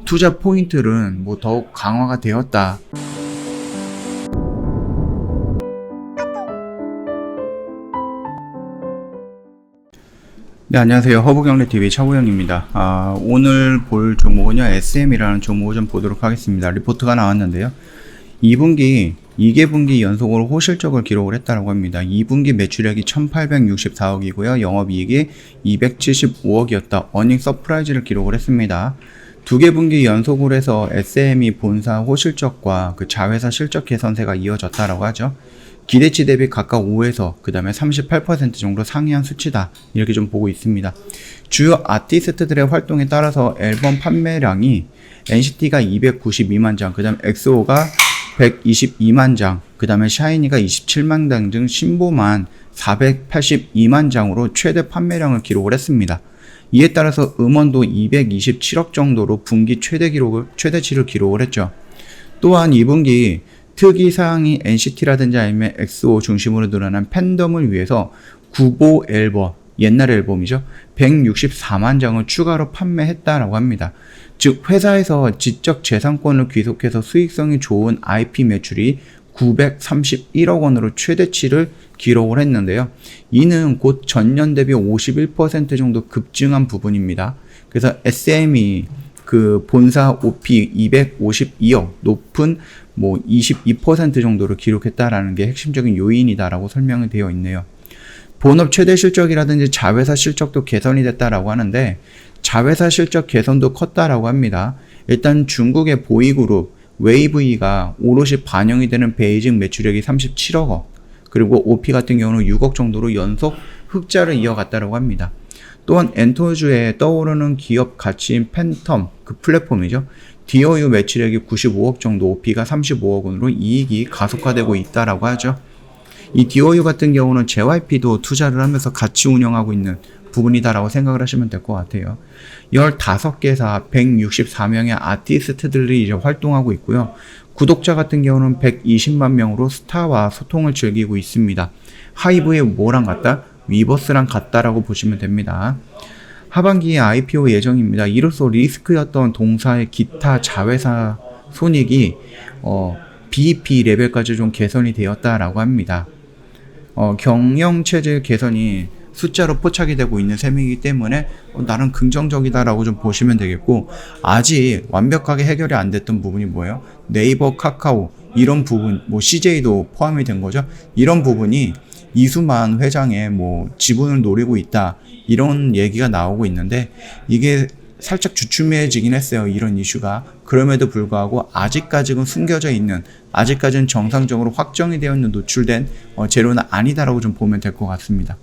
투자 포인트는 더욱 강화가 되었다. 네, 안녕하세요. 허브경제TV 차보영입니다. 오늘 볼 종목은요, SM이라는 종목을 좀 보도록 하겠습니다. 리포트가 나왔는데요. 2분기 연속으로 호실적을 기록을 했다고 합니다. 2분기 매출액이 1864억이고요. 영업이익이 275억이었다. 어닝 서프라이즈를 기록을 했습니다. 두 개 분기 연속으로 해서 SM이 본사 호실적과 그 자회사 실적 개선세가 이어졌다라고 하죠. 기대치 대비 각각 5에서 그 다음에 38% 정도 상회한 수치다, 이렇게 좀 보고 있습니다. 주요 아티스트들의 활동에 따라서 앨범 판매량이 NCT가 292만 장, 그 다음에 엑소가 122만 장, 그 다음에 샤이니가 27만 장 등 신보만 482만 장으로 최대 판매량을 기록을 했습니다. 이에 따라서 음원도 227억 정도로 분기 최대치를 기록을 했죠. 또한 2분기 특이사항이 NCT라든지 아니면 엑소 중심으로 늘어난 팬덤을 위해서 구보 앨범, 옛날 앨범이죠, 164만 장을 추가로 판매했다라고 합니다. 즉 회사에서 지적 재산권을 귀속해서 수익성이 좋은 IP 매출이 931억 원으로 최대치를 기록을 했는데요. 이는 곧 전년 대비 51% 정도 급증한 부분입니다. 그래서 SM이 그 본사 OP 252억, 높은 22% 정도를 기록했다라는 게 핵심적인 요인이다라고 설명이 되어 있네요. 본업 최대 실적이라든지 자회사 실적도 개선이 됐다라고 하는데, 자회사 실적 개선도 컸다라고 합니다. 일단 중국의 보이그룹 웨이브이가 오롯이 반영이 되는 베이징 매출액이 37억 원, 그리고 OP 같은 경우는 6억 정도로 연속 흑자를 이어갔다라고 합니다. 또한 엔터주에 떠오르는 기업 가치인 팬텀, 그 플랫폼이죠, DOU 매출액이 95억 정도, OP가 35억 원으로 이익이 가속화되고 있다라고 하죠. 이 DOU 같은 경우는 JYP도 투자를 하면서 같이 운영하고 있는 부분이다라고 생각을 하시면 될 것 같아요. 15개사 164명의 아티스트들이 이제 활동하고 있고요. 구독자 같은 경우는 120만 명으로 스타와 소통을 즐기고 있습니다. 하이브의 뭐랑 같다? 위버스랑 같다라고 보시면 됩니다. 하반기에 IPO 예정입니다. 이로써 리스크였던 동사의 기타 자회사 손익이 BEP 레벨까지 좀 개선이 되었다라고 합니다. 경영체제 개선이 숫자로 포착이 되고 있는 셈이기 때문에 나름 긍정적이다라고 좀 보시면 되겠고, 아직 완벽하게 해결이 안 됐던 부분이 뭐예요? 네이버, 카카오 이런 부분, CJ도 포함이 된 거죠. 이런 부분이 이수만 회장의 지분을 노리고 있다, 이런 얘기가 나오고 있는데, 이게 살짝 주춤해지긴 했어요, 이런 이슈가. 그럼에도 불구하고 아직까지는 숨겨져 있는, 아직까지는 정상적으로 확정이 되어 있는 노출된 재료는 아니다라고 좀 보면 될 것 같습니다.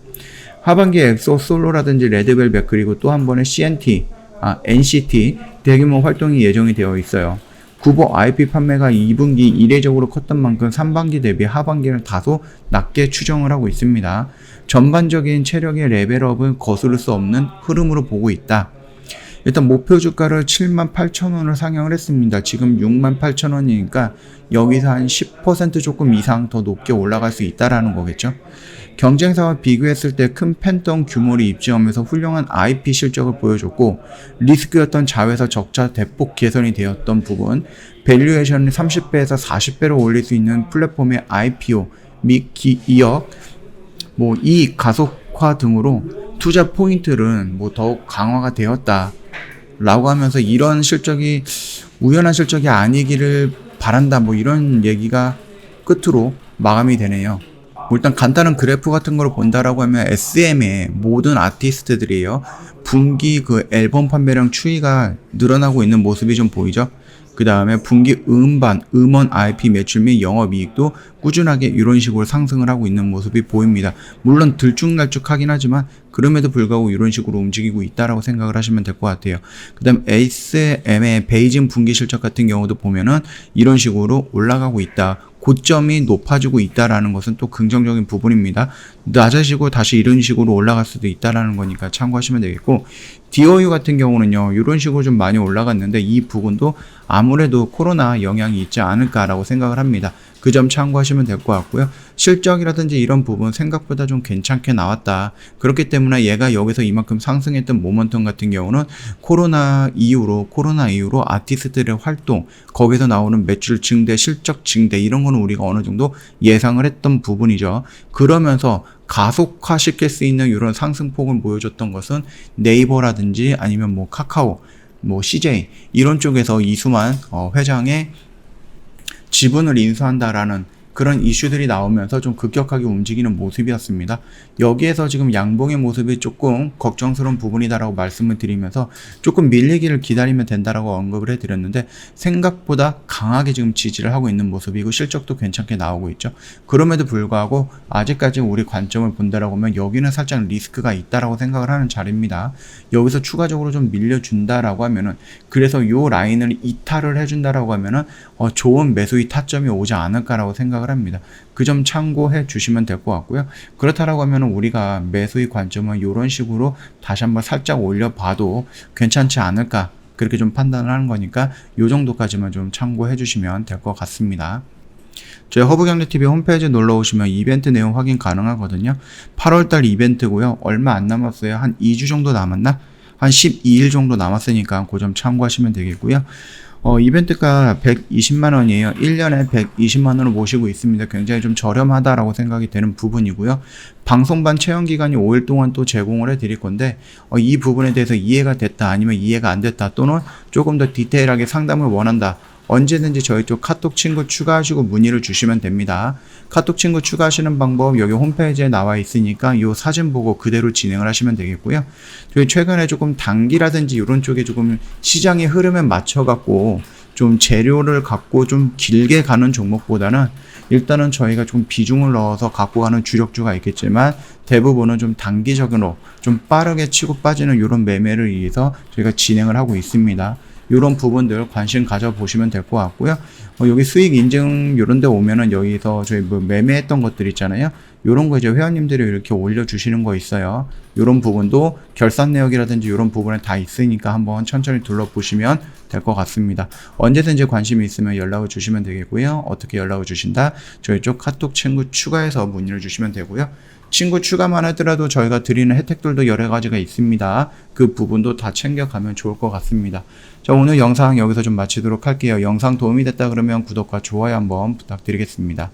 하반기에 엑소, 솔로라든지 레드벨벳, 그리고 또 한 번의 NCT 대규모 활동이 예정이 되어 있어요. 구보 IP 판매가 2분기 이례적으로 컸던 만큼 3분기 대비 하반기를 다소 낮게 추정을 하고 있습니다. 전반적인 체력의 레벨업은 거스를 수 없는 흐름으로 보고 있다. 일단 목표 주가를 78,000원을 상향을 했습니다. 지금 68,000원이니까 여기서 한 10% 조금 이상 더 높게 올라갈 수 있다라는 거겠죠. 경쟁사와 비교했을 때 큰 팬덤 규모를 입증하면서 훌륭한 IP 실적을 보여줬고, 리스크였던 자회사 적자 대폭 개선이 되었던 부분, 밸류에이션을 30배에서 40배로 올릴 수 있는 플랫폼의 IPO 및 이익 가속화 등으로 투자 포인트는 더욱 강화가 되었다 라고 하면서, 이런 실적이 우연한 실적이 아니기를 바란다, 이런 얘기가 끝으로 마감이 되네요. 일단 간단한 그래프 같은 걸 본다라고 하면 SM의 모든 아티스트들이에요. 분기 그 앨범 판매량 추이가 늘어나고 있는 모습이 좀 보이죠. 그 다음에 분기 음원 IP 매출 및 영업이익도 꾸준하게 이런 식으로 상승을 하고 있는 모습이 보입니다. 물론 들쭉날쭉하긴 하지만 그럼에도 불구하고 이런 식으로 움직이고 있다라고 생각을 하시면 될 것 같아요. 그 다음 SM의 베이징 분기 실적 같은 경우도 보면은 이런 식으로 올라가고 있다, 고점이 높아지고 있다라는 것은 또 긍정적인 부분입니다. 낮아지고 다시 이런 식으로 올라갈 수도 있다라는 거니까 참고하시면 되겠고, DOU 같은 경우는요, 이런 식으로 좀 많이 올라갔는데 이 부분도 아무래도 코로나 영향이 있지 않을까라고 생각을 합니다. 그 점 참고하시면 될 것 같고요. 실적이라든지 이런 부분 생각보다 좀 괜찮게 나왔다. 그렇기 때문에 얘가 여기서 이만큼 상승했던 모멘텀 같은 경우는 코로나 이후로 아티스트들의 활동, 거기서 나오는 매출 증대, 실적 증대 이런 거는 우리가 어느 정도 예상을 했던 부분이죠. 그러면서 가속화시킬 수 있는 이런 상승폭을 보여줬던 것은 네이버라든지 아니면 뭐 카카오, 뭐 CJ 이런 쪽에서 이수만 회장의 지분을 인수한다라는 그런 이슈들이 나오면서 좀 급격하게 움직이는 모습이었습니다. 여기에서 지금 양봉의 모습이 조금 걱정스러운 부분이다라고 말씀을 드리면서 조금 밀리기를 기다리면 된다라고 언급을 해드렸는데 생각보다 강하게 지금 지지를 하고 있는 모습이고 실적도 괜찮게 나오고 있죠. 그럼에도 불구하고 아직까지 우리 관점을 본다라고 하면 여기는 살짝 리스크가 있다라고 생각을 하는 자리입니다. 여기서 추가적으로 좀 밀려준다라고 하면은 그래서 요 라인을 이탈을 해준다라고 하면은 좋은 매수의 타점이 오지 않을까라고 생각을 합니다. 그 점 참고해 주시면 될 것 같고요. 그렇다라고 하면 우리가 매수의 관점은 이런 식으로 다시 한번 살짝 올려봐도 괜찮지 않을까 그렇게 좀 판단을 하는 거니까 이 정도까지만 좀 참고해 주시면 될 것 같습니다. 저희 허브경제TV 홈페이지 놀러 오시면 이벤트 내용 확인 가능하거든요. 8월달 이벤트고요. 얼마 안 남았어요. 한 2주 정도 남았나? 한 12일 정도 남았으니까 그 점 참고하시면 되겠고요. 이벤트가 120만원이에요. 1년에 120만원을 모시고 있습니다. 굉장히 좀 저렴하다라고 생각이 되는 부분이고요. 방송반 체험기간이 5일 동안 또 제공을 해드릴 건데, 이 부분에 대해서 이해가 됐다, 아니면 이해가 안 됐다, 또는 조금 더 디테일하게 상담을 원한다. 언제든지 저희 쪽 카톡 친구 추가하시고 문의를 주시면 됩니다. 카톡 친구 추가하시는 방법 여기 홈페이지에 나와 있으니까 이 사진 보고 그대로 진행을 하시면 되겠고요. 저희 최근에 조금 단기라든지 이런 쪽에 조금 시장의 흐름에 맞춰 갖고 좀 재료를 갖고 좀 길게 가는 종목보다는 일단은 저희가 좀 비중을 넣어서 갖고 가는 주력주가 있겠지만 대부분은 좀 단기적으로 좀 빠르게 치고 빠지는 이런 매매를 위해서 저희가 진행을 하고 있습니다. 이런 부분들 관심 가져보시면 될 것 같고요. 여기 수익 인증 이런 데 오면은 여기서 저희 뭐 매매했던 것들 있잖아요. 이런 거 이제 회원님들이 이렇게 올려주시는 거 있어요. 이런 부분도 결산 내역이라든지 이런 부분에 다 있으니까 한번 천천히 둘러보시면 될 것 같습니다. 언제든지 관심이 있으면 연락을 주시면 되겠고요. 어떻게 연락을 주신다? 저희 쪽 카톡 친구 추가해서 문의를 주시면 되고요. 친구 추가만 하더라도 저희가 드리는 혜택들도 여러 가지가 있습니다. 그 부분도 다 챙겨가면 좋을 것 같습니다. 자, 오늘 영상 여기서 좀 마치도록 할게요. 영상 도움이 됐다 그러면 구독과 좋아요 한번 부탁드리겠습니다.